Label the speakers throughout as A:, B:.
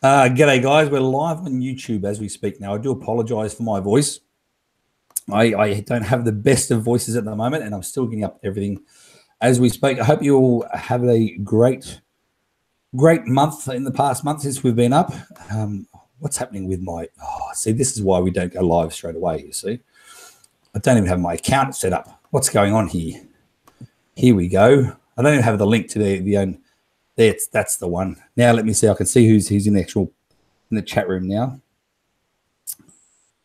A: G'day, guys. We're live on YouTube as we speak now. I do apologise for my voice. I don't have the best of voices at the moment, and I'm still getting up everything as we speak. I hope you all have a great month in the past month since we've been up. What's happening with my... Oh, see, this is why we don't go live straight away, you see. I don't even have my account set up. What's going on here? Here we go. I don't even have the link to the own... That's the one. Now let me see. I can see who's in the chat room now.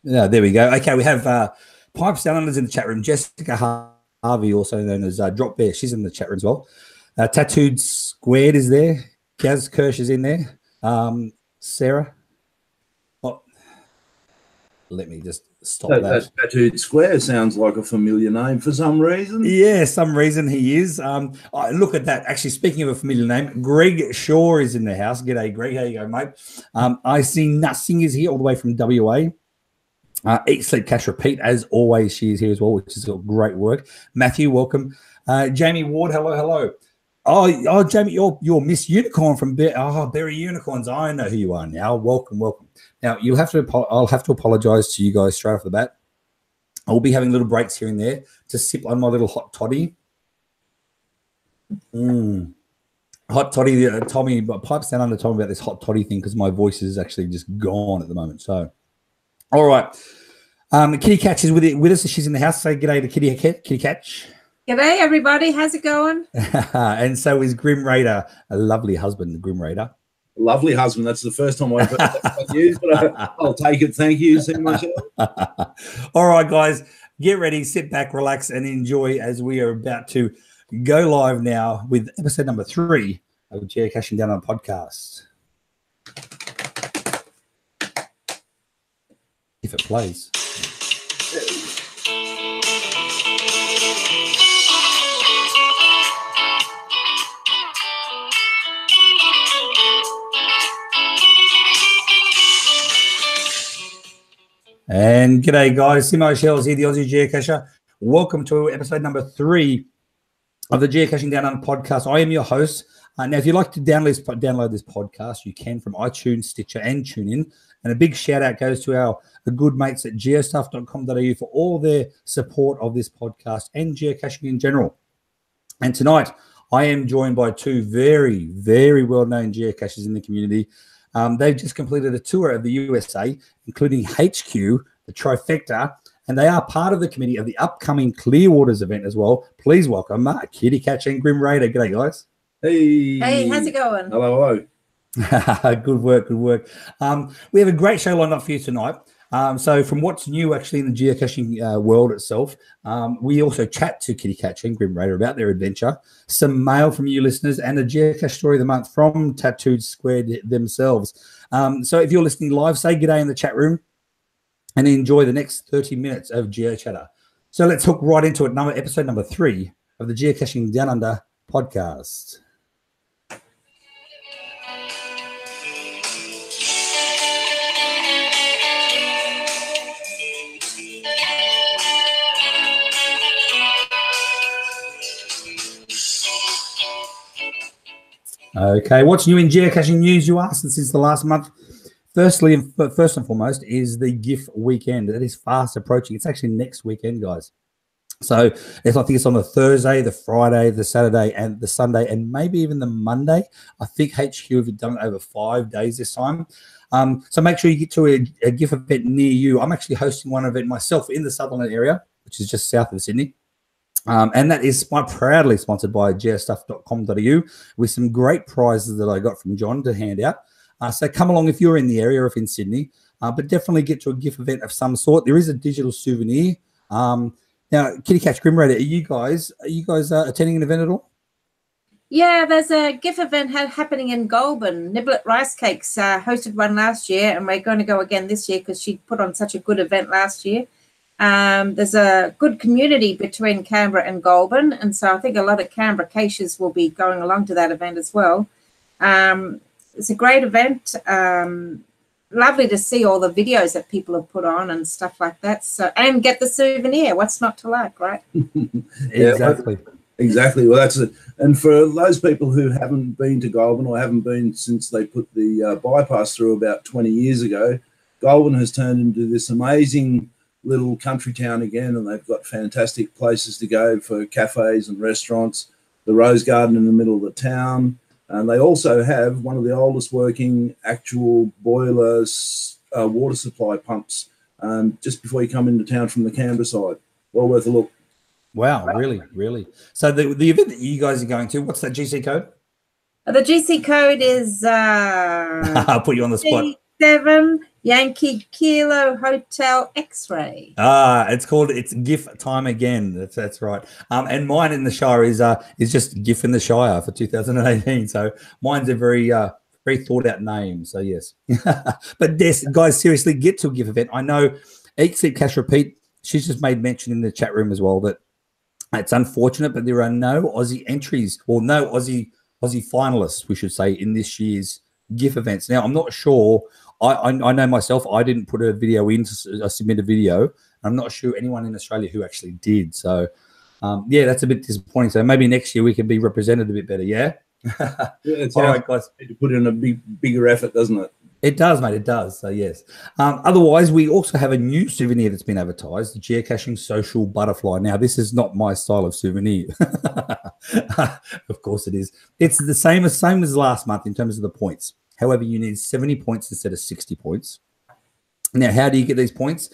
A: Yeah, there we go. Okay, we have Pipes Downunders in the chat room. Jessica Harvey, also known as Drop Bear, she's in the chat room as well. Tattooed Squared is there. Gaz Kirsch is in there. Sarah. Oh, let me just stop that.
B: Tattooed Square sounds like a familiar name for some reason.
A: Yeah, some reason he is. Look at that. Actually, speaking of a familiar name, Greg Shaw is in the house. G'day, Greg. How you going, mate? I see Nussing is here all the way from WA. Eat, Sleep, Cash, Repeat. As always, she is here as well, which is great work. Matthew, welcome. Jamie Ward, hello. Oh, Jamie, you're Miss Unicorn from Berry Unicorns. I know who you are now. Welcome. Now I'll have to apologise to you guys straight off the bat. I'll be having little breaks here and there to sip on my little hot toddy. Hot toddy. Tommy, Pipes Down Under told me about this hot toddy thing because my voice is actually just gone at the moment. So, all right. KittyKatch is with us. She's in the house. Say g'day to KittyKatch.
C: G'day, everybody. How's it going?
A: And so is GrimRaider, a lovely husband, GrimRaider.
B: Lovely husband. That's the first time I've heard that used, but I'll take it. Thank you, Seemyshell.
A: All right, guys, get ready, sit back, relax, and enjoy as we are about to go live now with episode number 3 of Geocaching Downunder podcast. If it plays. And g'day, guys. Seemyshell is here, the Aussie geocacher. Welcome to episode number 3 of the Geocaching Downunder podcast. I am your host. Now, if you'd like to download this podcast, you can from iTunes, Stitcher, and TuneIn. And a big shout out goes to the good mates at geostuff.com.au for all their support of this podcast and geocaching in general. And tonight, I am joined by 2 very, very well-known geocachers in the community. They've just completed a tour of the USA, including HQ, the Trifecta, and they are part of the committee of the upcoming Clearwaters event as well. Please welcome KittyKatch and GrimRaider. G'day, guys.
C: Hey, how's it going?
B: Hello.
A: Good work. We have a great show lined up for you tonight. So from what's new actually in the geocaching world itself, we also chat to KittyKatch and GrimRaider about their adventure, some mail from you listeners, and a geocache story of the month from Tattooed Squared themselves. So if you're listening live, say g'day in the chat room and enjoy the next 30 minutes of GeoChatter. So let's hook right into it. Episode number 3 of the Geocaching Downunder podcast. Okay, what's new in geocaching news, you asked, since the last month? First and foremost is the GIF weekend. That is fast approaching. It's actually next weekend, guys. So I think it's on the Thursday, the Friday, the Saturday, and the Sunday, and maybe even the Monday. I think HQ have done it over 5 days this time. So make sure you get to a GIF event near you. I'm actually hosting one event myself in the Sutherland area, which is just south of Sydney. And that is proudly sponsored by geostuff.com.au with some great prizes that I got from John to hand out. So come along if you're in the area or if in Sydney, but definitely get to a GIF event of some sort. There is a digital souvenir. Now, KittyKatch, GrimRaider, are you guys attending an event at all?
C: Yeah, there's a GIF event happening in Goulburn. Niblet Rice Cakes hosted one last year, and we're going to go again this year because she put on such a good event last year. There's a good community between Canberra and Goulburn, and so I think a lot of Canberra caches will be going along to that event as well. It's a great event. Lovely to see all the videos that people have put on and stuff like that. So, and get the souvenir. What's not to like, right?
A: Exactly.
B: Exactly. Well, that's it. And for those people who haven't been to Goulburn or haven't been since they put the bypass through about 20 years ago, Goulburn has turned into this amazing little country town again, and they've got fantastic places to go for cafes and restaurants, the Rose Garden in the middle of the town. And they also have one of the oldest working actual boiler water supply pumps just before you come into town from the Canberra side. Well worth a look.
A: Wow, really, really. So the event that you guys are going to, what's that GC code?
C: The GC code is
A: I'll put you on the spot.
C: 7 Yankee Kilo Hotel X-ray.
A: It's GIF time again. That's right. And mine in the Shire is just GIF in the Shire for 2018. So mine's a very thought out name. So yes. But yes, guys, seriously, get to a GIF event. I know Except Cash Repeat, she's just made mention in the chat room as well that it's unfortunate, but there are no Aussie entries, or no Aussie finalists, we should say, in this year's GIF events. Now, I'm not sure. I know myself, I didn't put a video in to submit a video. I'm not sure anyone in Australia who actually did. So, yeah, that's a bit disappointing. So maybe next year we can be represented a bit better, yeah?
B: Yeah, it's
A: all right, guys.
B: To put in a bigger effort, doesn't it?
A: It does, mate. It does. So, yes. Otherwise, we also have a new souvenir that's been advertised, the Geocaching Social Butterfly. Now, this is not my style of souvenir. Of course it is. It's the same as last month in terms of the points. However, you need 70 points instead of 60 points. Now, how do you get these points?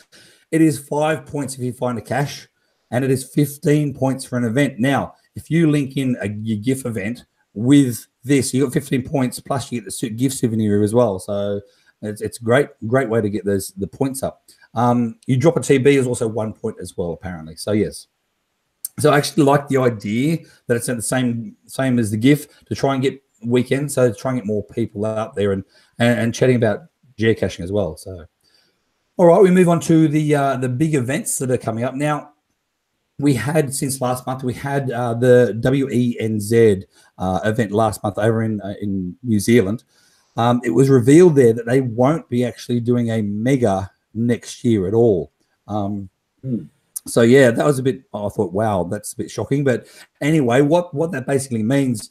A: It is 5 points if you find a cache, and it is 15 points for an event. Now, if you link in your GIF event with this, you got 15 points, plus you get the GIF souvenir as well. So it's a great way to get the points up. You drop a TB is also 1 point as well, apparently. So yes. So I actually like the idea that it's the same as the GIF, to try and get weekends, so to try and get more people out there and chatting about geocaching as well. So all right, we move on to the big events that are coming up now. We had, since last month, we had the WENZ event last month over in New Zealand. It was revealed there that they won't be actually doing a mega next year at all. So, yeah, that was a bit, I thought, wow, that's a bit shocking. But anyway, what that basically means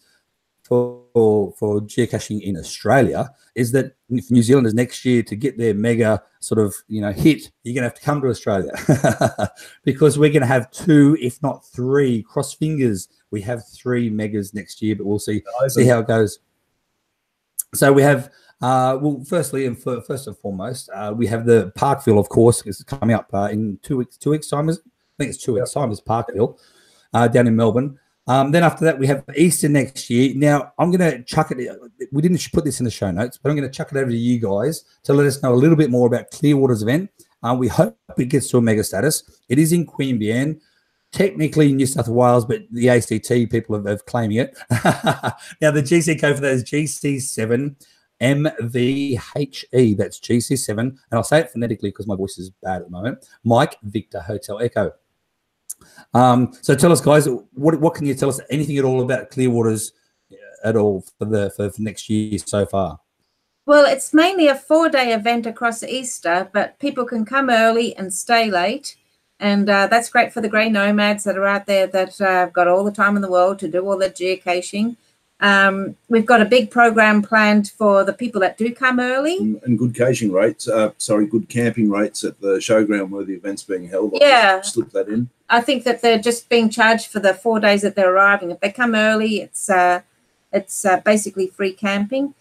A: for geocaching in Australia is that if New Zealanders next year, to get their mega sort of hit, you're gonna have to come to Australia because we're gonna have 2, if not 3, cross fingers, we have 3 megas next year, but we'll see how it goes. So we have well, first and foremost, we have the Parkville, of course, is coming up in 2 weeks time. I think it's 2 weeks time is Parkville down in Melbourne. Then after that, we have Easter next year. Now, I'm going to chuck it. We didn't put this in the show notes, but I'm going to chuck it over to you guys to let us know a little bit more about Clearwater's event. We hope it gets to a mega status. It is in Queanbeyan, technically New South Wales, but the ACT people have claiming it. Now, the GC code for that is GC7 MVHE. That's GC7. And I'll say it phonetically because my voice is bad at the moment. Mike Victor Hotel Echo. So tell us, guys, what can you tell us, anything at all about Clearwater's at all for next year so far?
C: Well, it's mainly a 4-day event across Easter, but people can come early and stay late. And that's great for the grey nomads that are out there that have got all the time in the world to do all their geocaching. We've got a big program planned for the people that do come early.
B: And good caching rates, good camping rates at the showground where the event's being held.
C: Yeah.
B: Slip that in.
C: I think that they're just being charged for the 4 days that they're arriving. If they come early, it's basically free camping.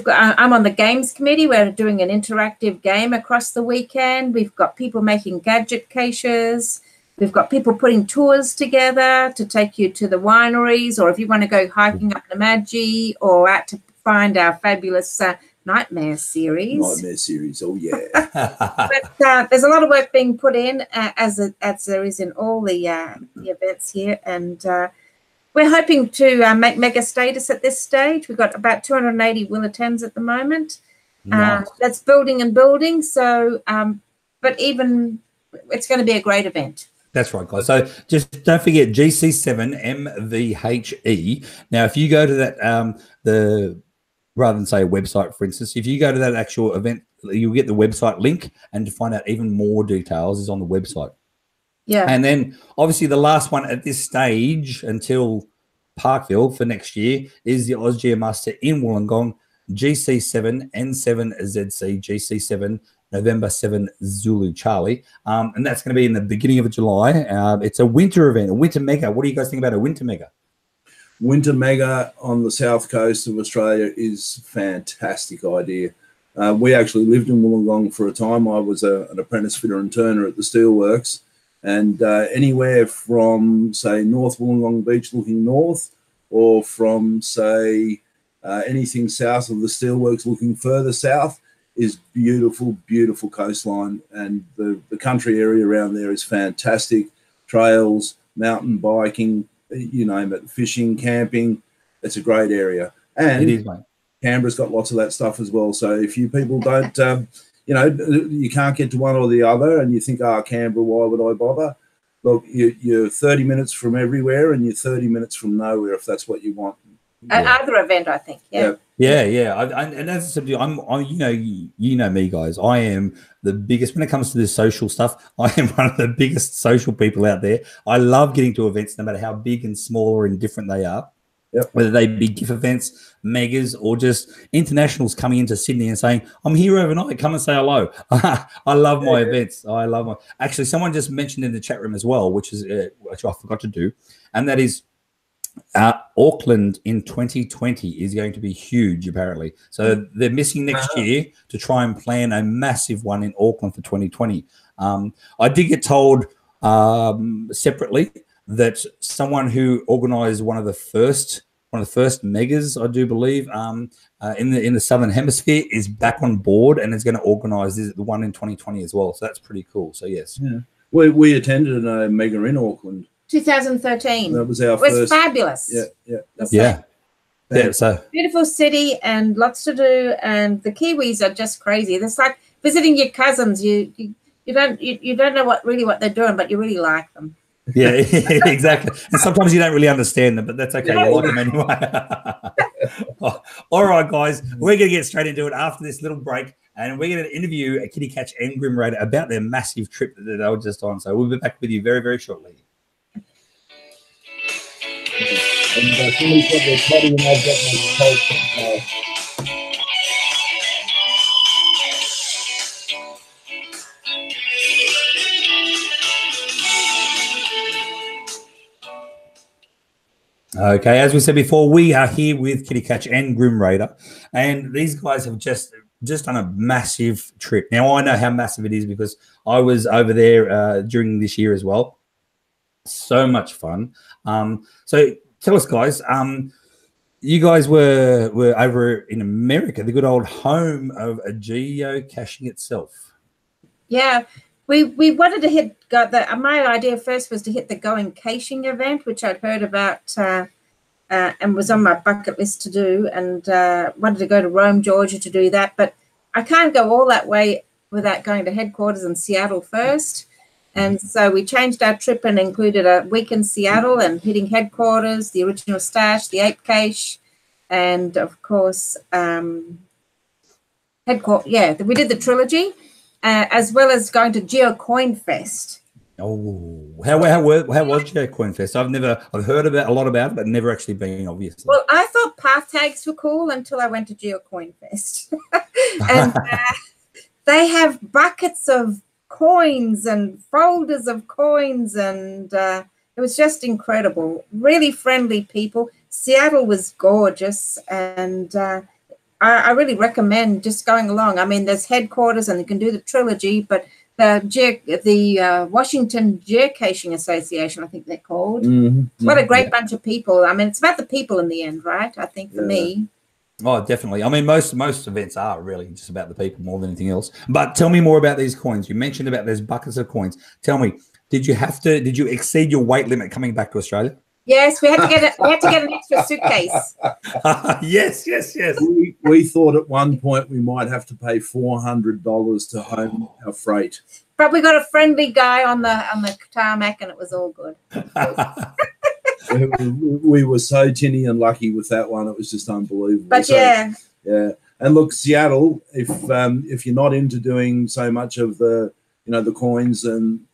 C: I'm on the games committee. We're doing an interactive game across the weekend. We've got people making gadget caches. We've got people putting tours together to take you to the wineries, or if you want to go hiking up the Namadgi or out to find our fabulous Nightmare series.
B: Nightmare series, oh yeah.
C: But there's a lot of work being put in, as there is in all the events here, and we're hoping to make mega status at this stage. We've got about 280 will attends at the moment.
A: Nice.
C: That's building and building. So, but even it's going to be a great event.
A: That's right, guys. So just don't forget GC7MVHE. Now, if you go to that, rather than say a website, for instance, if you go to that actual event, you'll get the website link, and to find out even more details is on the website.
C: Yeah.
A: And then obviously the last one at this stage until Parkville for next year is the Oz Geomaster in Wollongong, GC7 N7ZC GC7 November 7 Zulu Charlie. And that's going to be in the beginning of July. It's a winter event, a winter mega. What do you guys think about a winter mega?
B: Winter mega on the south coast of Australia is a fantastic idea. We actually lived in Wollongong for a time. I was an apprentice fitter and turner at the steelworks, and anywhere from, say, North Wollongong Beach looking north, or from, say, anything south of the steelworks looking further south, is beautiful, beautiful coastline. And the country area around there is fantastic. Trails, mountain biking, you name it, fishing, camping. It's a great area. And
A: It is, mate.
B: Canberra's got lots of that stuff as well. So if you people don't, you know, you can't get to one or the other, and you think, Canberra, why would I bother? Look, you're 30 minutes from everywhere, and you're 30 minutes from nowhere if that's what you want.
C: Other event, I think. Yeah.
A: And as I said, you know me, guys. I am the biggest when it comes to this social stuff. I am one of the biggest social people out there. I love getting to events, no matter how big and small or indifferent they are.
B: Yep.
A: Whether they be GIF events, megas, or just internationals coming into Sydney and saying, "I'm here overnight. Come and say hello." I love my events. I love my. Actually, someone just mentioned in the chat room as well, which I forgot to do, and that is. Auckland in 2020 is going to be huge, apparently. So they're missing next year to try and plan a massive one in Auckland for 2020. I did get told separately that someone who organised one of the first megas, I do believe, in the Southern Hemisphere is back on board and is going to organise the one in 2020 as well. So that's pretty cool. So yes,
B: we attended a mega in Auckland.
C: 2013.
B: That was our
C: first. It was
B: first.
C: fabulous.
A: Yeah. So
C: beautiful city and lots to do, and the Kiwis are just crazy. It's like visiting your cousins. You don't know what they're doing, but you really like them.
A: Yeah, exactly. And sometimes you don't really understand them, but that's okay. You like them anyway. All right, guys, we're going to get straight into it after this little break, and we're going to interview KittyKatch and GrimRaider about their massive trip that they were just on. So we'll be back with you very, very shortly.
B: And somebody's got their potty and I've got my
A: Okay, as we said before, we are here with KittyKatch and GrimRaider, and these guys have just done a massive trip. Now, I know how massive it is because I was over there during this year as well. So much fun. So tell us, guys, you guys were over in America, the good old home of geocaching itself.
C: Yeah. We wanted to hit my idea first was to hit the Going Caching event, which I'd heard about and was on my bucket list to do, and wanted to go to Rome, Georgia to do that. But I can't go all that way without going to headquarters in Seattle first. And so we changed our trip and included a week in Seattle and hitting headquarters, the original stash, the Ape Cache, and of course, we did the trilogy. As well as going to GeoCoinfest.
A: Oh, how was GeoCoinfest? I've heard a lot about it, but never actually been, obviously.
C: Well, I thought path tags were cool until I went to GeoCoinfest. And they have buckets of coins and folders of coins, and it was just incredible. Really friendly people. Seattle was gorgeous, and I really recommend just going along. I mean, there's headquarters and you can do the trilogy, but the Washington Geocaching Association, I think they're called.
B: Mm-hmm.
C: What a great bunch of people. I mean, it's about the people in the end, right? I think for me.
A: Oh, definitely. I mean, most events are really just about the people more than anything else. But tell me more about these coins. You mentioned about those buckets of coins. Tell me, did you exceed your weight limit coming back to Australia?
C: Yes, we had to get an extra suitcase.
A: Yes.
B: We thought at one point we might have to pay $400 to home our freight.
C: But we got a friendly guy on the tarmac, and it was all good.
B: We were so tinny and lucky with that one; it was just unbelievable.
C: But
B: yeah. And look, Seattle. If you're not into doing so much of the coins and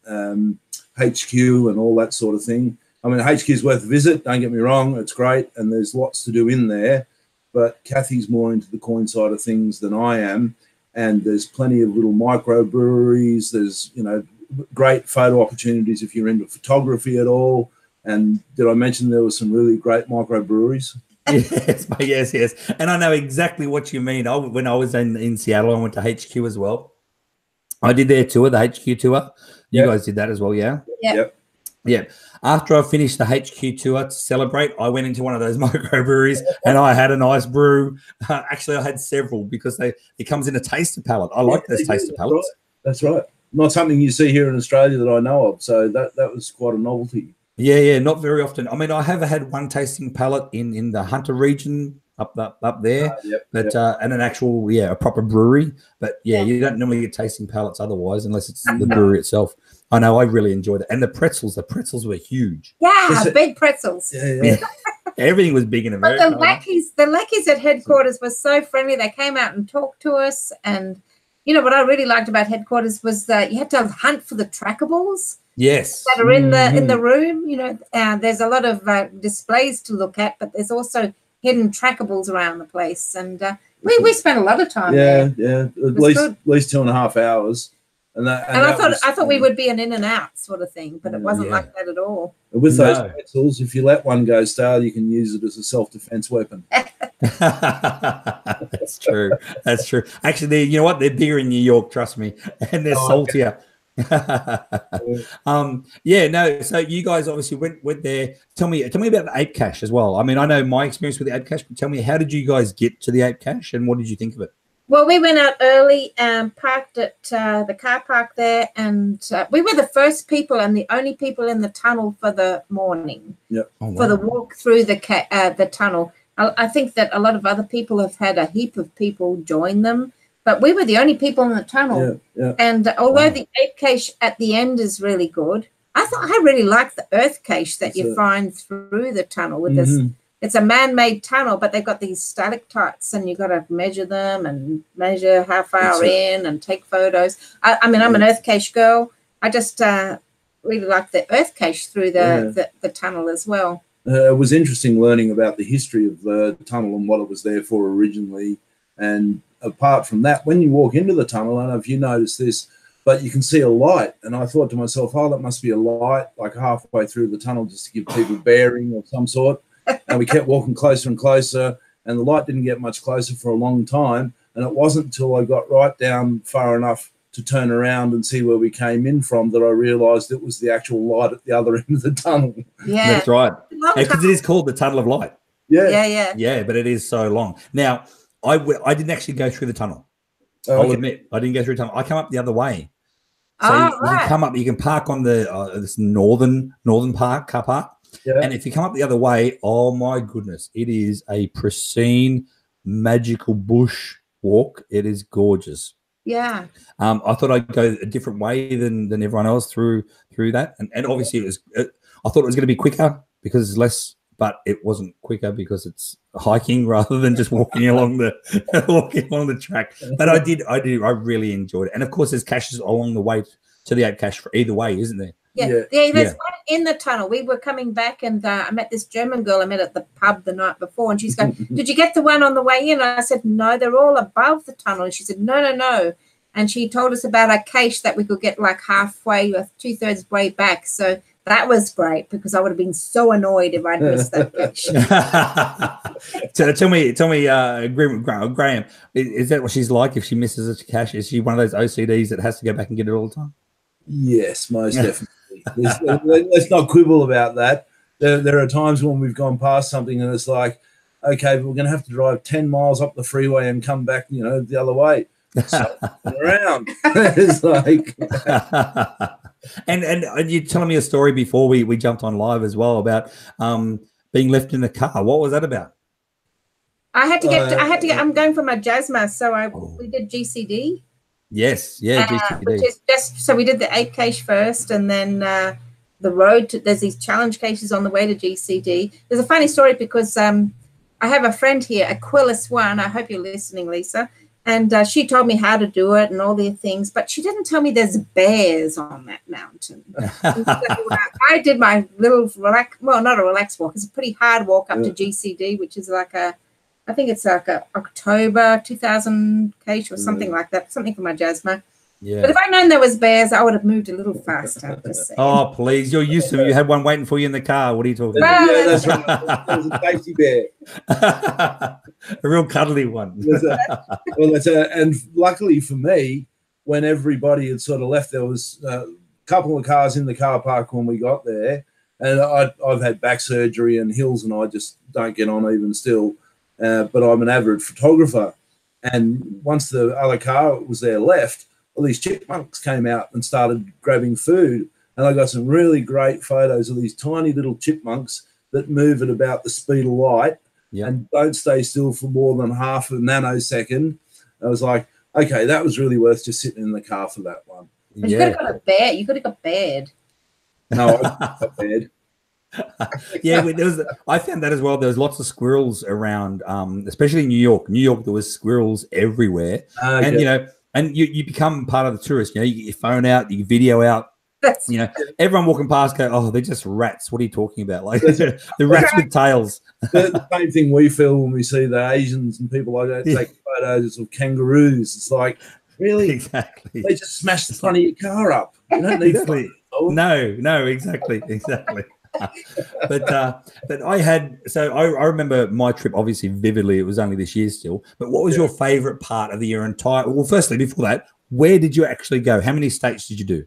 B: HQ and all that sort of thing. I mean, HQ is worth a visit. Don't get me wrong; it's great, and there's lots to do in there. But Kathy's more into the coin side of things than I am, and there's plenty of little microbreweries. There's, you know, great photo opportunities if you're into photography at all. And did I mention there were some really great microbreweries?
A: Yes. And I know exactly what you mean. When I was in Seattle, I went to HQ as well. I did their tour, the HQ tour. You guys did that as well, yeah? Yeah. After I finished the HQ tour to celebrate, I went into one of those microbreweries and I had a nice brew. Actually, I had several because it comes in a taster pallet. I like those taster pallets.
B: That's right. Not something you see here in Australia that I know of. So that was quite a novelty.
A: Yeah, not very often. I mean, I have had one tasting pallet in the Hunter region up there, and an actual, a proper brewery. But you don't normally get tasting pallets otherwise, unless it's the brewery itself. I know, I really enjoyed it. And the pretzels were huge.
C: Yeah, big pretzels.
B: Yeah.
A: Everything was big in America.
C: But the lackeys at headquarters were so friendly. They came out and talked to us. And, you know, what I really liked about headquarters was that you had to hunt for the trackables.
A: Yes.
C: That are in the room. You know, there's a lot of displays to look at, but there's also hidden trackables around the place. And we spent a lot of time there.
B: Yeah. At least 2.5 hours. And
C: I thought we would be an in and out sort of thing, but it wasn't like that at all.
B: With those pretzels, if you let one go stale, you can use it as a self-defense weapon.
A: That's true. Actually, you know what? They're bigger in New York, trust me, and they're saltier. So you guys obviously went there. Tell me about the ape cache as well. I mean, I know my experience with the ape cache, but tell me, how did you guys get to the ape cache and what did you think of it?
C: Well, we went out early and parked at the car park there, and we were the first people and the only people in the tunnel for the morning. For the walk through the tunnel. I think that a lot of other people have had a heap of people join them, but we were the only people in the tunnel. And although the ape cache at the end is really good, I really like the earth cache that you find through the tunnel with this. It's a man-made tunnel, but they've got these stalactites, and you've got to measure them and measure how far in and take photos. I mean, I'm an earth cache girl. I just really like the earth cache through the tunnel as well.
B: It was interesting learning about the history of the tunnel and what it was there for originally. And apart from that, when you walk into the tunnel, I don't know if you noticed this, but you can see a light. And I thought to myself, that must be a light like halfway through the tunnel just to give people bearing of some sort. And we kept walking closer and closer, and the light didn't get much closer for a long time. And it wasn't until I got right down far enough to turn around and see where we came in from that I realised it was the actual light at the other end of the tunnel.
C: Yeah,
A: that's right. Because it is called the Tunnel of Light.
B: Yeah,
A: but it is so long. Now, I didn't actually go through the tunnel. I'll admit, I didn't go through the tunnel. I come up the other way. So you can come up. You can park on the this northern car park. Yeah. And if you come up the other way, oh my goodness, it is a pristine, magical bush walk. It is gorgeous.
C: Yeah.
A: I thought I'd go a different way than everyone else through that, and obviously I thought it was going to be quicker because it's less, but it wasn't quicker because it's hiking rather than just walking along the track. But I really enjoyed it, and of course, there's caches along the way to the ape cache for either way, isn't there?
C: Yeah, there's one in the tunnel. We were coming back, and I met this German girl I met at the pub the night before, and she's going, "Did you get the one on the way in?" And I said, "No, they're all above the tunnel." And she said, "No." And she told us about a cache that we could get like halfway or 2/3 way back. So that was great because I would have been so annoyed if I'd missed that cache.
A: So tell me, Graham, is that what she's like if she misses a cache? Is she one of those OCDs that has to go back and get it all the time?
B: Yes, most definitely. Let's not quibble about that. There are times when we've gone past something and it's like, okay, we're going to have to drive 10 miles up the freeway and come back, the other way. So around. It's like,
A: and you're telling me a story before we jumped on live as well about being left in the car. What was that about?
C: I had to get. I'm going for my JASMA, so we did GCD.
A: Yes, GCD.
C: Which is so we did the ape cache first, and then the road to, there's these challenge caches on the way to GCD. There's a funny story because I have a friend here, Aquilus One. I hope you're listening, Lisa. And she told me how to do it and all the things, but she didn't tell me there's bears on that mountain. So, I did my little not a relax walk. It's a pretty hard walk up to GCD, which is like I think it's like a October 2000 cache or something like that, something for my Jasma.
A: Yeah.
C: But if I'd known there was bears, I would have moved a little faster. Just saying.
A: Oh, please. You're used to it. You had one waiting for you in the car. What are you talking
C: Well,
A: about?
B: Yeah, that's right. That was a tasty bear.
A: A real cuddly one.
B: And luckily for me, when everybody had sort of left, there was a couple of cars in the car park when we got there. And I've had back surgery and hills, and I just don't get on even still. But I'm an avid photographer. And once the other car was there left, all these chipmunks came out and started grabbing food. And I got some really great photos of these tiny little chipmunks that move at about the speed of light and don't stay still for more than half a nanosecond. I was like, okay, that was really worth just sitting in the car for that one.
C: You could have got a bear. You could have got bared.
B: No, I got bared.
A: Yeah, I found that as well. There was lots of squirrels around, especially in New York. New York, there was squirrels everywhere. And, you know, and you become part of the tourist. You know, you get your phone out, you video out. You know, everyone walking past go, oh, they're just rats. What are you talking about? Like the rats with tails.
B: The same thing we feel when we see the Asians and people like that take photos of kangaroos. It's like, really?
A: Exactly.
B: They just smash the front of your car up. You don't need
A: exactly. No, exactly. But I remember my trip obviously vividly. It was only this year still. But what was your favorite part of your entire? Well, firstly, before that, where did you actually go? How many states did you do?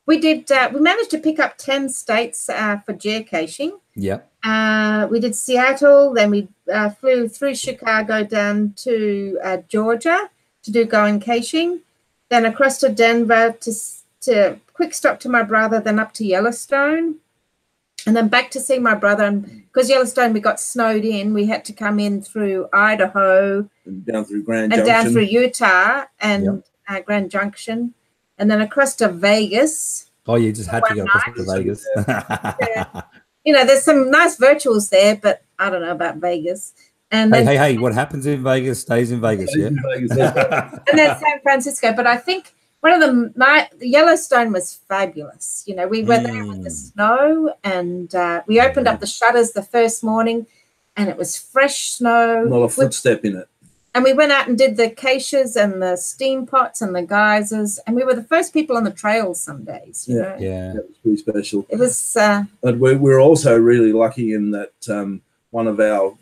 C: We did. We managed to pick up 10 states for geocaching.
A: Yeah.
C: We did Seattle. Then we flew through Chicago down to Georgia to do going caching. Then across to Denver to quick stop to my brother. Then up to Yellowstone. And then back to see my brother. And because Yellowstone, we got snowed in, we had to come in through Idaho.
B: And down through Grand Junction.
C: And down through Utah and Grand Junction. And then across to Vegas.
A: Oh, you just had to go across to Vegas.
C: Yeah. You know, there's some nice virtuals there, but I don't know about Vegas. And then,
A: hey, what happens in Vegas stays in Vegas, yeah?
C: And then San Francisco. But I think one of them, the Yellowstone was fabulous. You know, we were there with the snow, and we opened up the shutters the first morning, and it was fresh snow.
B: Not a footstep in it.
C: And we went out and did the caches and the steam pots and the geysers, and we were the first people on the trails some days. You know?
A: Yeah,
B: that was pretty special.
C: It was.
B: But we're also really lucky in that one of our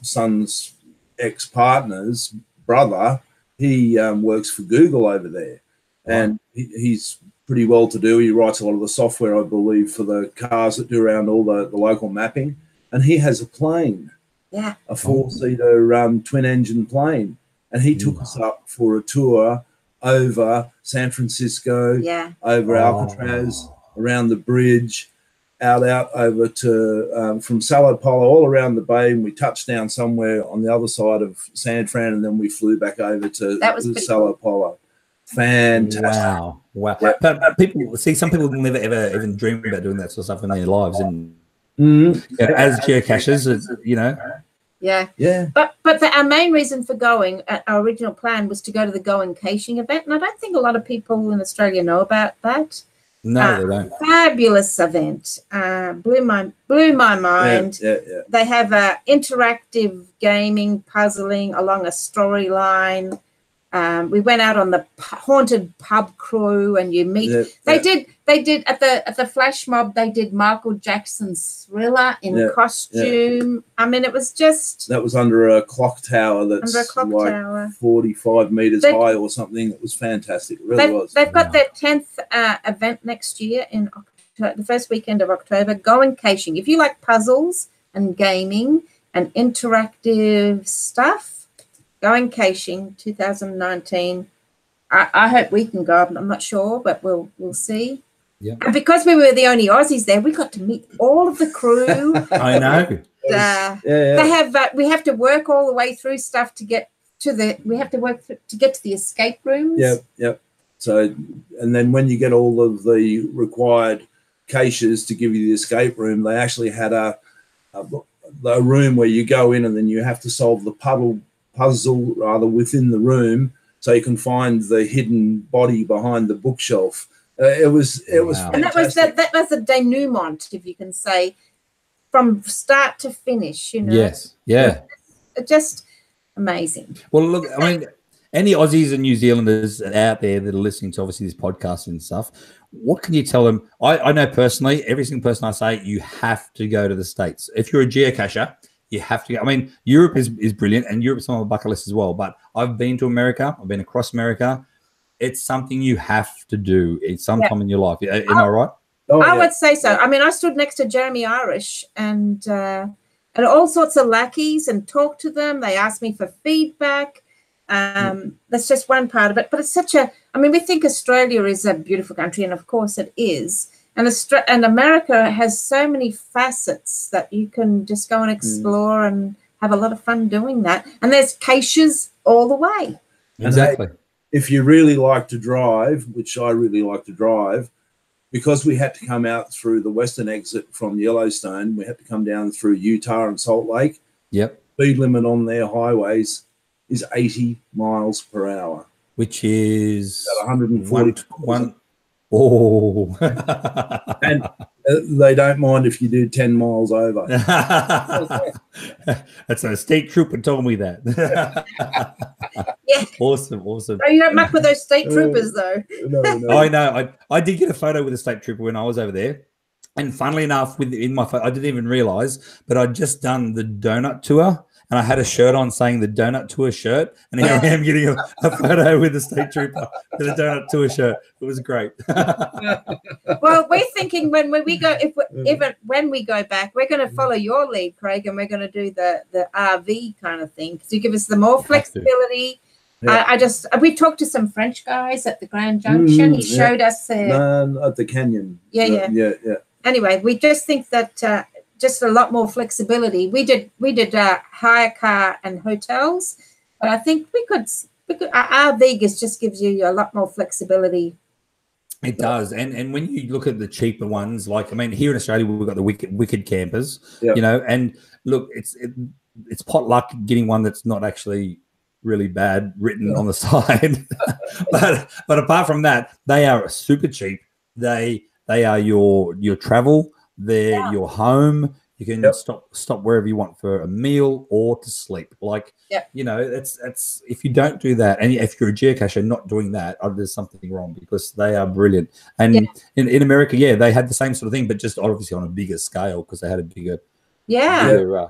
B: son's ex-partners, brother, he works for Google over there. And he's pretty well to do. He writes a lot of the software, I believe, for the cars that do around all the local mapping. And he has a plane, a four-seater twin-engine plane. And he took us up for a tour over San Francisco, over Alcatraz, around the bridge, out over to from Sao Paulo, all around the bay. And we touched down somewhere on the other side of San Fran, and then we flew back over to Sao Paulo. Fantastic!
A: Wow! But people see, some people never ever even dream about doing that sort of stuff in their lives, and as geocachers, you know.
C: Yeah. But our main reason for going, our original plan was to go to the Going Caching event, and I don't think a lot of people in Australia know about that.
A: No, they don't.
C: Fabulous event. Blew my mind.
B: Yeah.
C: They have interactive gaming, puzzling along a storyline. We went out on the haunted pub crew, and you meet. They did at the flash mob. They did Michael Jackson's Thriller in costume. I mean, it was just.
B: That was under a clock tower that's like 45 meters high or something. It was fantastic. It really was.
C: They've got their 10th event next year in October, the first weekend of October. Going caching. If you like puzzles and gaming and interactive stuff. Going caching 2019. I hope we can go. I'm not sure, but we'll see.
A: Yeah.
C: And because we were the only Aussies there, we got to meet all of the crew.
A: I know.
C: They have. We have to work all the way through stuff to get to the. We have to work to get to the escape rooms.
B: Yep. So, and then when you get all of the required caches to give you the escape room, they actually had a room where you go in and then you have to solve the puzzle rather within the room so you can find the hidden body behind the bookshelf. It was
A: Wow.
C: And that was a denouement, if you can say, from start to finish. You know.
A: Yes. Yeah.
C: Just amazing.
A: Well, look, I mean, any Aussies and New Zealanders out there that are listening to obviously this podcast and stuff, what can you tell them? I know personally, every single person I say, you have to go to the States. If you're a geocacher, you have to go. I mean, Europe is brilliant, and Europe's on my bucket list as well. But I've been to America. I've been across America. It's something you have to do at some time in your life. Am I right?
C: I would say so. I mean, I stood next to Jeremy Irish and all sorts of lackeys and talked to them. They asked me for feedback. That's just one part of it. But it's such a, I mean, we think Australia is a beautiful country, and of course it is. And America has so many facets that you can just go and explore and have a lot of fun doing that. And there's caches all the way.
A: Exactly.
B: If you really like to drive, which I really like to drive, because we had to come out through the western exit from Yellowstone, we had to come down through Utah and Salt Lake.
A: Yep.
B: Speed limit on their highways is 80 miles per hour.
A: Which is
B: about 140.
A: Oh.
B: And they don't mind if you do 10 miles over.
A: That's a state trooper told me that.
C: Yeah.
A: Awesome.
C: Oh, you don't muck with those state troopers, though.
B: No.
A: I know. I did get a photo with a state trooper when I was over there. And funnily enough, in my photo, I didn't even realize, but I'd just done the donut tour. And I had a shirt on saying the Donut Tour shirt. And here I am getting a photo with the state trooper with a Donut Tour shirt. It was great.
C: Well, we're thinking when we go, when we go back, we're going to follow your lead, Craig, and we're going to do the RV kind of thing. So you give us the more flexibility. Yeah. We talked to some French guys at the Grand Junction. He showed us
B: at the canyon.
C: Yeah. Anyway, we just think that just a lot more flexibility. We did hire car and hotels, but I think we could our Vegas just gives you a lot more flexibility.
A: It does, and when you look at the cheaper ones, like I mean, here in Australia we've got the wicked campers, you know, and look, it's potluck getting one that's not actually really bad written on the side, but apart from that, they are super cheap. They are your travel. They're your home. You can stop wherever you want for a meal or to sleep. Like, you know, that's if you don't do that, and if you're a geocacher not doing that, there's something wrong, because they are brilliant. And in America, they had the same sort of thing, but just obviously on a bigger scale, because they had a bigger
C: bigger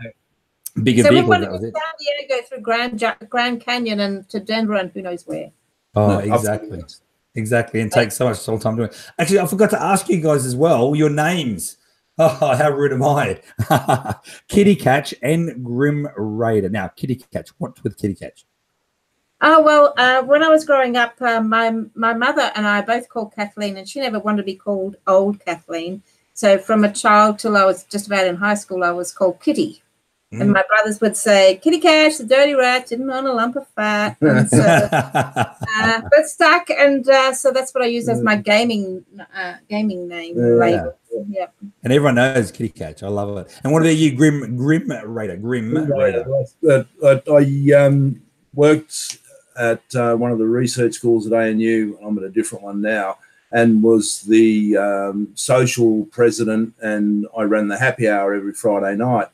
A: vehicle.
C: We want to go to San Diego through Grand Canyon and to Denver and who knows where.
A: Oh, exactly, and take so much time doing it. Actually, I forgot to ask you guys as well your names. Oh, how rude am I? KittyKatch and GrimRaider. Now, KittyKatch, what's with KittyKatch?
C: Oh, well, when I was growing up, my mother and I both called Kathleen, and she never wanted to be called old Kathleen. So from a child till I was just about in high school, I was called Kitty. And my brothers would say, KittyKatch, the dirty rat, didn't want a lump of fat. And so, but stuck, and so that's what I use as my gaming name label. Yeah.
A: And everyone knows KittyKatch. I love it. And what about you, GrimRaider?
B: I worked at one of the research schools at ANU. I'm at a different one now, and was the social president, and I ran the happy hour every Friday night.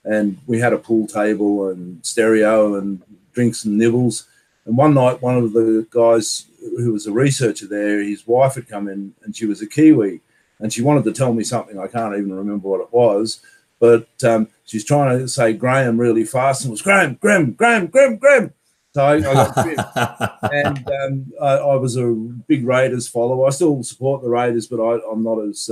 B: And we had a pool table and stereo and drinks and nibbles. And one night, one of the guys who was a researcher there, his wife had come in, and she was a Kiwi. And she wanted to tell me something. I can't even remember what it was. But she's trying to say Graham really fast, and it was Graham. So I got tripped. And I was a big Raiders follower. I still support the Raiders, but I'm not as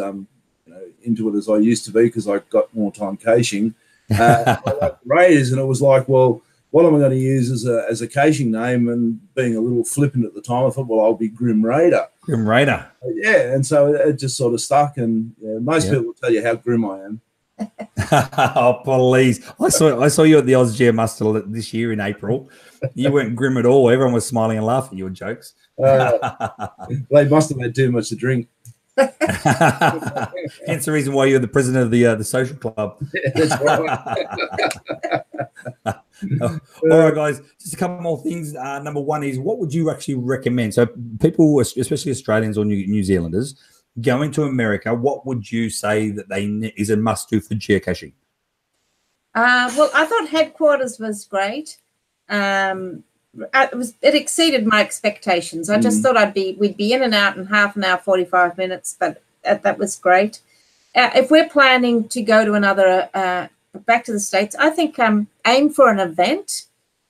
B: into it as I used to be, because I got more time caching. I like the Raiders, and it was like, well, what am I going to use as a caching name? And being a little flippant at the time, I thought, well, I'll be GrimRaider.
A: GrimRaider.
B: Yeah, and so it just sort of stuck. And most people will tell you how grim I am.
A: Oh, please! I saw you at the Oz Muster this year in April. You weren't grim at all. Everyone was smiling and laughing at your jokes.
B: They must have had too much to drink.
A: Hence the reason why you're the president of the social club.
B: Yeah, that's right.
A: All right, guys, just a couple more things. Number one is, what would you actually recommend? So people, especially Australians or New Zealanders, going to America, what would you say that is a must-do for geocaching?
C: Well, I thought headquarters was great. It exceeded my expectations. I just thought we'd be in and out in half an hour, 45 minutes, but that was great. If we're planning to go to another, back to the States, I think aim for an event,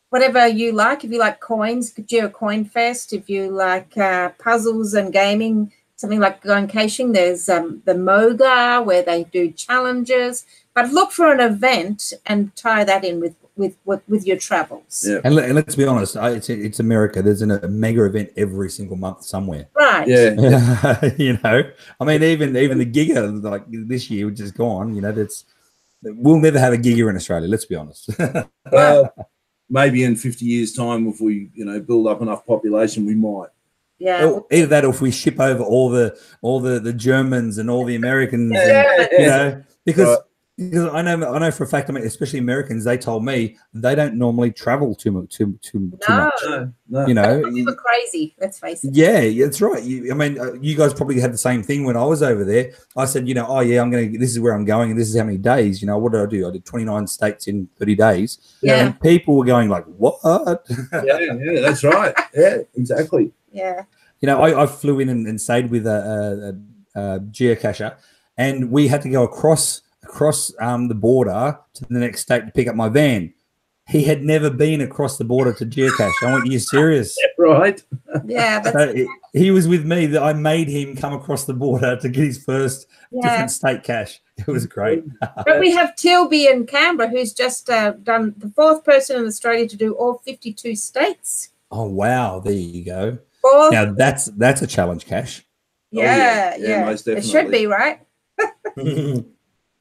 C: whatever you like. If you like coins, GeoCoinfest. If you like puzzles and gaming, something like going caching, there's the MOGA where they do challenges. But look for an event and tie that in with your travels.
A: Yeah. And let's be honest, it's America. There's a mega event every single month somewhere.
C: Right.
B: Yeah.
A: You know, I mean, even the Giga, like this year, which is gone, you know, we'll never have a Giga in Australia. Let's be honest.
B: Well, maybe in 50 years' time, if we, build up enough population, we might.
C: Yeah.
A: Either that, or if we ship over all the Germans and all the Americans, because I know for a fact, I mean, especially Americans, they told me they don't normally travel too much.
B: No.
A: You know,
C: people are crazy. Let's face it.
A: Yeah, that's right. I mean, you guys probably had the same thing when I was over there. I said, oh yeah, this is where I'm going, and this is how many days. What did I do? I did 29 states in 30 days.
C: Yeah.
A: And people were going like, what?
B: Yeah, that's right. Yeah, exactly.
C: Yeah.
A: I flew in and stayed with a geocacher, and we had to go across the border to the next state to pick up my van. He had never been across the border to geocache. I went, you serious?
B: Right.
C: Yeah.
A: So he was with me. That I made him come across the border to get his first different state cache. It was great.
C: But we have Tilby in Canberra, who's just done the 4th person in Australia to do all 52 states.
A: Oh wow! There you go.
C: 4th.
A: Now that's a challenge cache.
C: Yeah.
B: Most definitely.
C: It should be, right?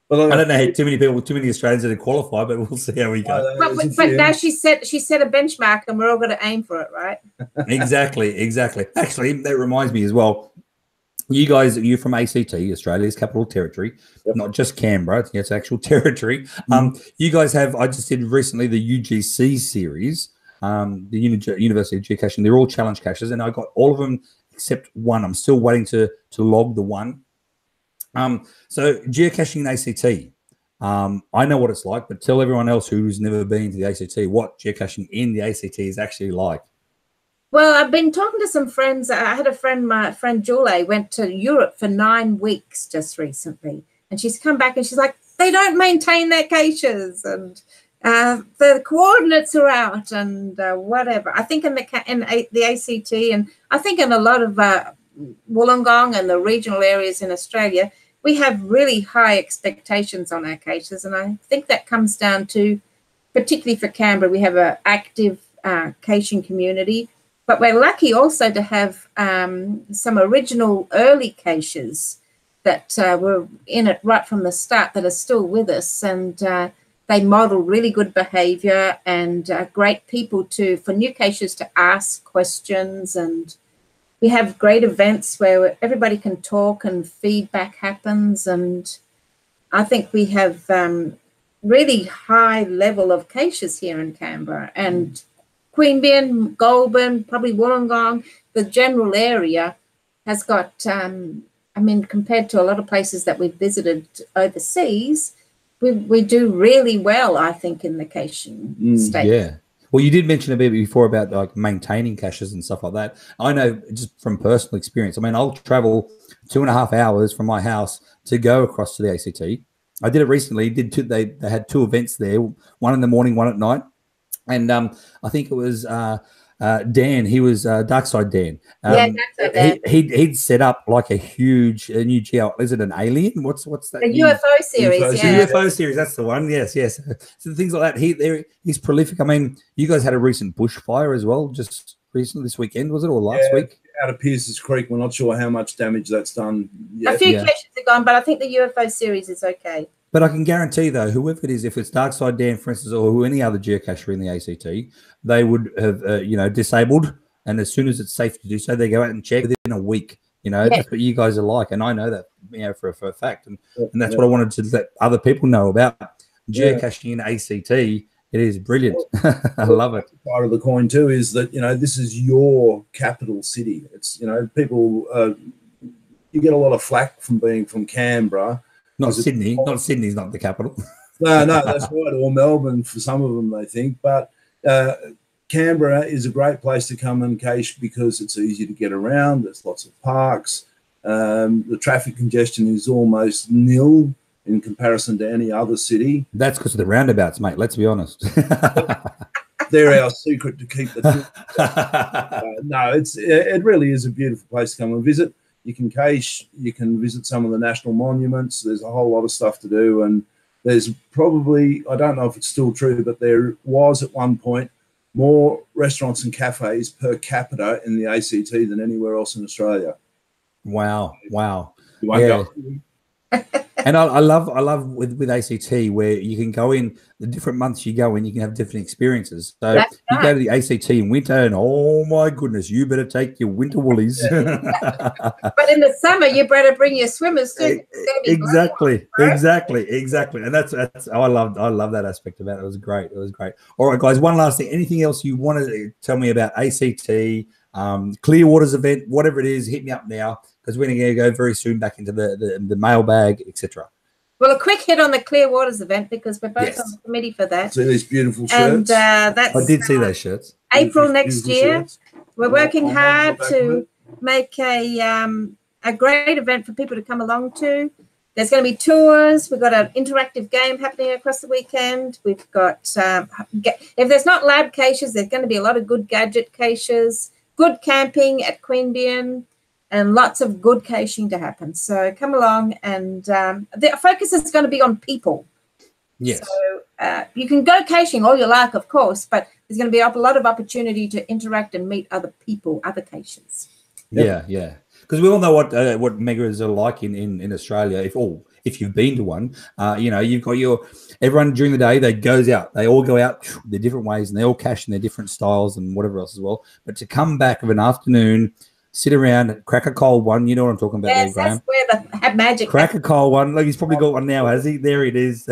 A: Well, I don't know too many Australians that have qualified, but we'll see how we go.
C: But now she set a benchmark, and we're all going to aim for it, right?
A: Exactly. Actually, that reminds me as well. You're from ACT, Australia's Capital Territory, not just Canberra. It's actual territory. You guys have. I just did recently the UGC series, the University of Geocaching. They're all challenge caches, and I got all of them except one. I'm still waiting to log the one. So geocaching in ACT, I know what it's like, but tell everyone else who's never been to the ACT what geocaching in the ACT is actually like.
C: Well, I've been talking to some friends. I had a friend, my friend Julie, went to Europe for 9 weeks just recently, and she's come back and she's like, they don't maintain their caches, and the coordinates are out, and whatever. I think in the ACT, and I think in a lot of Wollongong and the regional areas in Australia, we have really high expectations on our caches, and I think that comes down to, particularly for Canberra, we have an active caching community, but we're lucky also to have some original early caches that were in it right from the start that are still with us, and they model really good behaviour and great people for new caches to ask questions, and we have great events where everybody can talk and feedback happens, and I think we have really high level of caches here in Canberra, and Queanbeyan, Goulburn, probably Wollongong, the general area has got, I mean, compared to a lot of places that we've visited overseas, we do really well, I think, in the caching state.
A: Yeah. Well, you did mention a bit before about like maintaining caches and stuff like that. I know just from personal experience. I mean, I'll travel 2.5 hours from my house to go across to the ACT. I did it recently. They had 2 events there, one in the morning, one at night. And I think it was Dan. He was Darkside Dan.
C: Darkside Dan.
A: He'd set up like a huge new geo. Is it an alien? What's that?
C: The UFO series.
A: The UFO series. That's the one. Yes. So things like that. He's prolific. I mean, you guys had a recent bushfire as well, just recently this weekend, was it, or last week?
B: Out of Pierce's Creek. We're not sure how much damage that's done yet.
C: A few caches are gone, but I think the UFO series is okay.
A: But I can guarantee, though, whoever it is, if it's Darkside Dan, for instance, or any other geocacher in the ACT, they would have, disabled. And as soon as it's safe to do so, they go out and check within a week. That's what you guys are like. And I know that, for a fact. And that's what I wanted to let other people know about. Geocaching in ACT It is brilliant. I love it.
B: Part of the coin too is that, you know, this is your capital city. It's, you know, people, you get a lot of flack from being from Canberra.
A: Not Sydney. Not Sydney's not the capital.
B: No, that's right. Or Melbourne for some of them, they think. But Canberra is a great place to come and cache because it's easy to get around. There's lots of parks. The traffic congestion is almost nil in comparison to any other city.
A: That's because of the roundabouts, mate. Let's be honest.
B: They're our secret to keep the no, it really is a beautiful place to come and visit. You can cache, you can visit some of the national monuments. There's a whole lot of stuff to do, and there's probably, I don't know if it's still true, but there was at one point more restaurants and cafes per capita in the ACT than anywhere else in Australia.
A: Wow.
B: You won't go.
A: And I love with ACT where you can go in the different months you go in, you can have different experiences. So you go to the ACT in winter, and oh my goodness, you better take your winter woolies.
C: But in the summer, you better bring your swimmers too.
A: Exactly. And that's I love that aspect of it. It was great. All right, guys. One last thing. Anything else you want to tell me about ACT, Clearwater's event, whatever it is? Hit me up now, because we're going to go very soon back into the mailbag, etc.
C: Well, a quick hit on the Clearwaters event, because we're both on the committee for that.
B: See these beautiful shirts?
C: And that's
A: I did see those shirts.
C: April next year. Shirts. We're working hard to make a great event for people to come along to. There's going to be tours. We've got an interactive game happening across the weekend. We've got, if there's not lab caches, there's going to be a lot of good gadget caches, good camping at Queanbeyan, and lots of good caching to happen. So come along, and the focus is going to be on people.
A: Yes.
C: So you can go caching all you like, of course, but there's going to be a lot of opportunity to interact and meet other people, other caches.
A: Yeah. Because we all know what megas are like in Australia. If you've been to one, you know, you've got everyone during the day, they all go out their different ways, and they all cache in their different styles and whatever else as well. But to come back of an afternoon, sit around, crack a cold one. You know what I'm talking about,
C: yes,
A: there, Graham?
C: That's where the magic.
A: Crack a cold one. Like, he's probably got one now, has he? There it is.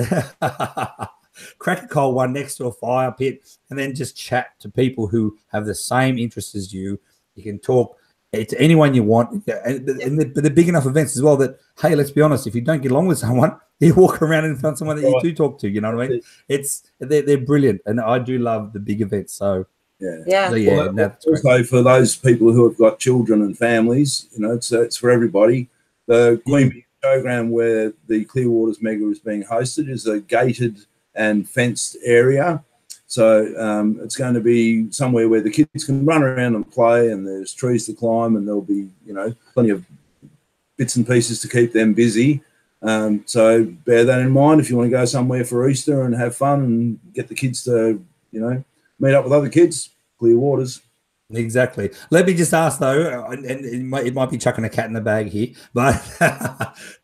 A: Crack a cold one next to a fire pit, and then just chat to people who have the same interests as you. You can talk to anyone you want, and the big enough events as well that, hey, let's be honest, if you don't get along with someone, you walk around and find someone that you do talk to. You know what I mean? They're brilliant, and I do love the big events. So.
C: Yeah.
A: So, yeah.
B: Well, also, for those people who have got children and families, you know, it's for everybody. The Queanbeyan program where the Clearwaters Mega is being hosted is a gated and fenced area. So it's going to be somewhere where the kids can run around and play, and there's trees to climb, and there'll be, you know, plenty of bits and pieces to keep them busy. So bear that in mind if you want to go somewhere for Easter and have fun and get the kids to, you know, meet up with other kids. Clearwaters.
A: Exactly. Let me just ask though, and it might be chucking a cat in the bag here, but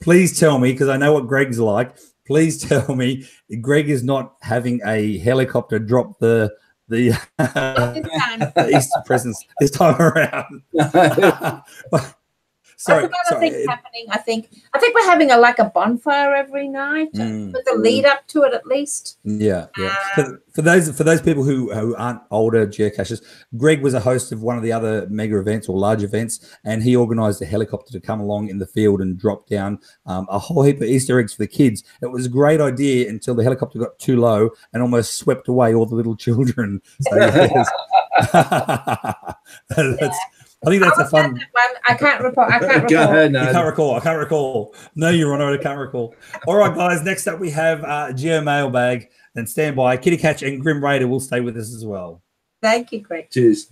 A: please tell me, because I know what Greg's like. Please tell me Greg is not having a helicopter drop the Easter presents this time around. Sorry.
C: Happening. I think we're having a bonfire every night with a lead up to it, at least.
A: Yeah. For those people who aren't older geocachers, Greg was a host of one of the other mega events or large events, and he organised a helicopter to come along in the field and drop down a whole heap of Easter eggs for the kids. It was a great idea until the helicopter got too low and almost swept away all the little children. So I think that's a fun one.
C: I can't recall.
B: Go ahead, no.
A: I can't recall. No, Your Honor, I can't recall. All right, guys. Next up, we have Geo Mailbag. And stand by. KittyKatch and GrimRaider will stay with us as well.
C: Thank you, Greg.
B: Cheers.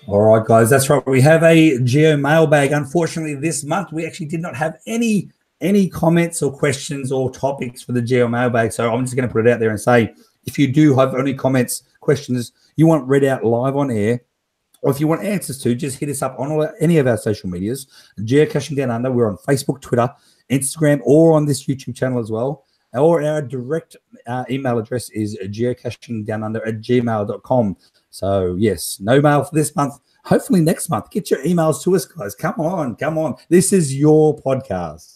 A: All right, guys, that's right. We have a Geo Mailbag. Unfortunately, this month we actually did not have any comments or questions or topics for the Geo Mailbag. So I'm just going to put it out there and say, if you do have any comments, questions you want read out live on air, or if you want answers to, just hit us up on any of our social medias. Geocaching Down Under. We're on Facebook, Twitter, Instagram, or on this YouTube channel as well. or our direct email address is geocachingdownunder@gmail.com. So, yes, no mail for this month. Hopefully next month. Get your emails to us, guys. Come on, come on. This is your podcast.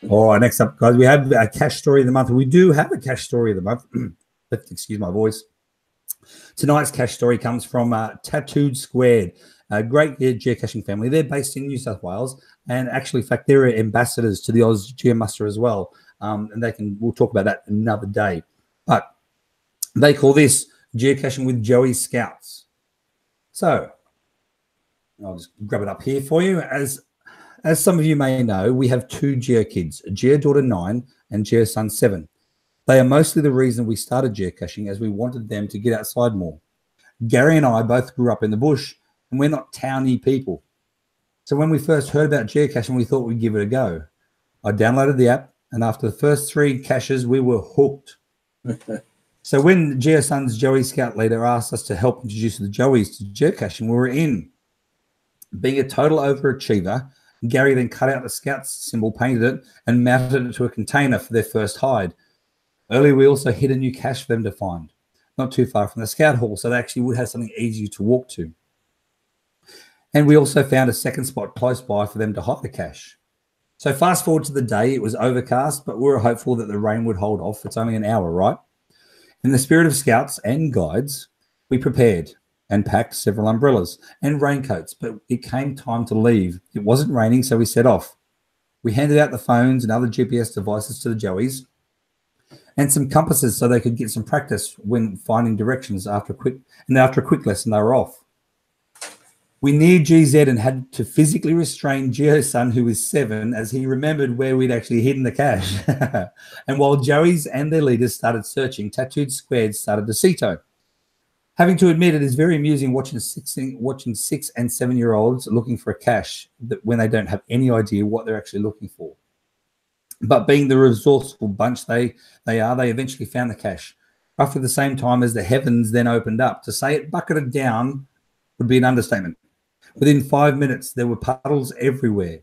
A: All right, next up, guys, we have a cache story of the month. We do have a cache story of the month. Excuse my voice. Tonight's cache story comes from Tattooed Squared, a great geocaching family. They're based in New South Wales, and actually, in fact, they're ambassadors to the Oz Geomuster as well. And we'll talk about that another day. But they call this geocaching with Joey's Scouts. So I'll just grab it up here for you. As some of you may know, we have two GeoKids, GeoDaughter 9 and GeoSon 7. They are mostly the reason we started geocaching, as we wanted them to get outside more. Gary and I both grew up in the bush, and we're not towny people. So when we first heard about geocaching, we thought we'd give it a go. I downloaded the app, and after the first 3 caches, we were hooked. So when GeoSon's Joey Scout leader asked us to help introduce the Joeys to geocaching, we were in. Being a total overachiever, Gary then cut out the Scouts symbol, painted it, and mounted it to a container for their first hide. Earlier, we also hid a new cache for them to find, not too far from the Scout Hall, so they actually would have something easy to walk to. And we also found a second spot close by for them to hide the cache. So fast forward to the day, it was overcast, but we were hopeful that the rain would hold off. It's only an hour, right? In the spirit of Scouts and guides, we prepared and packed several umbrellas and raincoats, but it came time to leave. It wasn't raining, so we set off. We handed out the phones and other GPS devices to the Joeys and some compasses so they could get some practice when finding directions. After a quick lesson, they were off. We neared GZ and had to physically restrain GeoSon, who was 7, as he remembered where we'd actually hidden the cache. And while Joeys and their leaders started searching, Tattooed Squared started to Ceto. Having to admit, it is very amusing watching 6 and 7-year-olds looking for a cache when they don't have any idea what they're actually looking for. But being the resourceful bunch they eventually found the cache, roughly the same time as the heavens then opened up. To say it bucketed down would be an understatement. Within 5 minutes, there were puddles everywhere.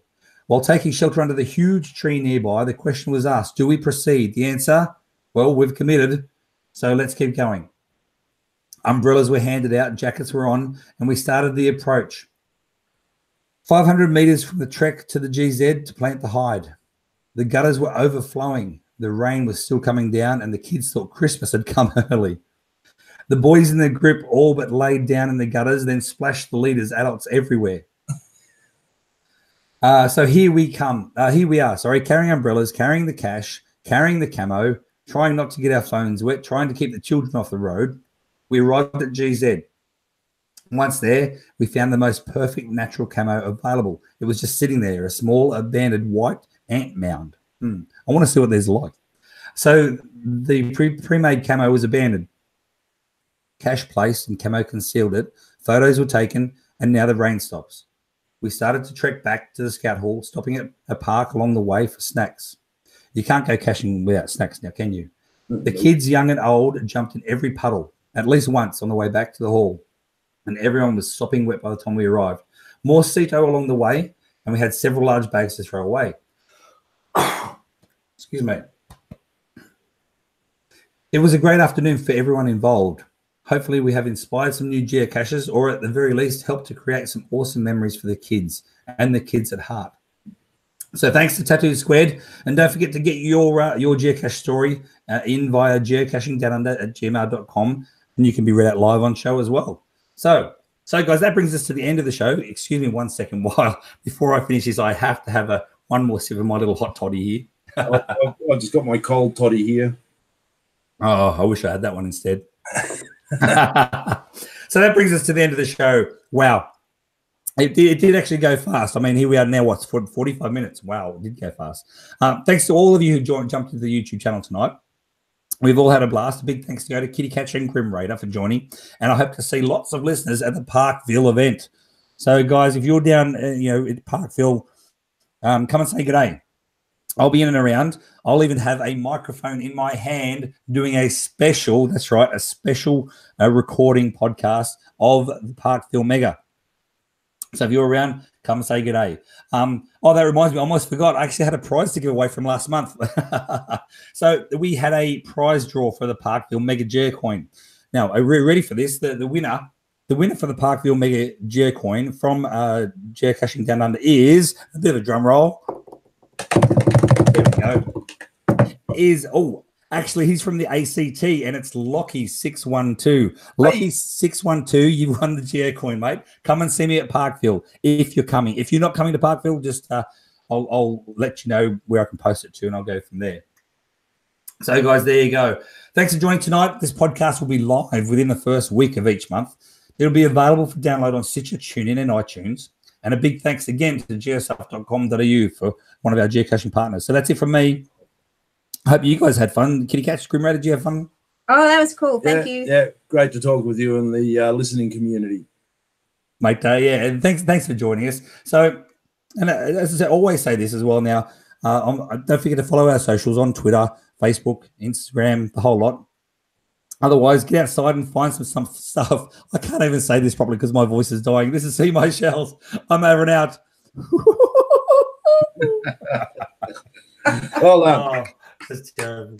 A: While taking shelter under the huge tree nearby, the question was asked, do we proceed? The answer, well, we've committed, so let's keep going. Umbrellas were handed out, jackets were on, and we started the approach. 500 meters from the trek to the GZ to plant the hide. The gutters were overflowing. The rain was still coming down, and the kids thought Christmas had come early. The boys in the group all but laid down in the gutters, then splashed the leaders, adults everywhere. So here we are, carrying umbrellas, carrying the cache, carrying the camo, trying not to get our phones wet, trying to keep the children off the road. We arrived at GZ. Once there, we found the most perfect natural camo available. It was just sitting there, a small, abandoned white ant mound. I want to see what there's like. So the pre-made camo was abandoned. Cache placed and camo concealed it. Photos were taken, and now the rain stops. We started to trek back to the Scout Hall, stopping at a park along the way for snacks. You can't go caching without snacks now, can you? The kids, young and old, jumped in every puddle at least once on the way back to the hall, and everyone was sopping wet by the time we arrived. More Ceto along the way, and we had several large bags to throw away. Excuse me. It was a great afternoon for everyone involved. Hopefully we have inspired some new geocaches, or at the very least helped to create some awesome memories for the kids and the kids at heart. So thanks to Tattoo Squared, and don't forget to get your geocache story in via geocachingdownunder@gmail.com, and you can be read out live on show as well. So guys, that brings us to the end of the show. Excuse me 1 second while before I finish this, I have to have one more sip of my little hot toddy here.
B: I just got my cold toddy here.
A: Oh, I wish I had that one instead. So that brings us to the end of the show. Wow. It did actually go fast. I mean, here we are now, what's 45 minutes. Wow, it did go fast. Thanks to all of you who jumped into the YouTube channel tonight. We've all had a blast. A big thanks to go to KittyKatch and GrimRaider for joining. And I hope to see lots of listeners at the Parkville event. So, guys, if you're down at Parkville, come and say good day. I'll be in and around. I'll even have a microphone in my hand doing a special, that's right, a special recording podcast of the Parkville Mega. So if you're around, come and say good day. Oh, that reminds me, I almost forgot. I actually had a prize to give away from last month. So we had a prize draw for the Parkville Mega Geocoin. Now, are we ready for this? The winner for the Parkville Mega Geocoin from Geocaching Downunder is, a bit of a drum roll. There we go. Actually, he's from the ACT, and it's Lockie612. Lockie612, you won the Geocoin, mate. Come and see me at Parkville if you're coming. If you're not coming to Parkville, just I'll let you know where I can post it to, and I'll go from there. So, guys, there you go. Thanks for joining tonight. This podcast will be live within the first week of each month. It'll be available for download on Stitcher, TuneIn, and iTunes. And a big thanks again to geosurf.com.au for one of our geocaching partners. So that's it from me. I hope you guys had fun. KittyKatch, GrimRaider, did you have fun?
C: Oh, that was cool. Thank you.
B: Yeah, great to talk with you and the listening community.
A: Mate, yeah, and thanks for joining us. So, and as I said, always say this as well now, don't forget to follow our socials on Twitter, Facebook, Instagram, the whole lot. Otherwise, get outside and find some stuff. I can't even say this properly because my voice is dying. This is Seemyshell. I'm over and out.
B: Well done.
A: Oh, that's terrible.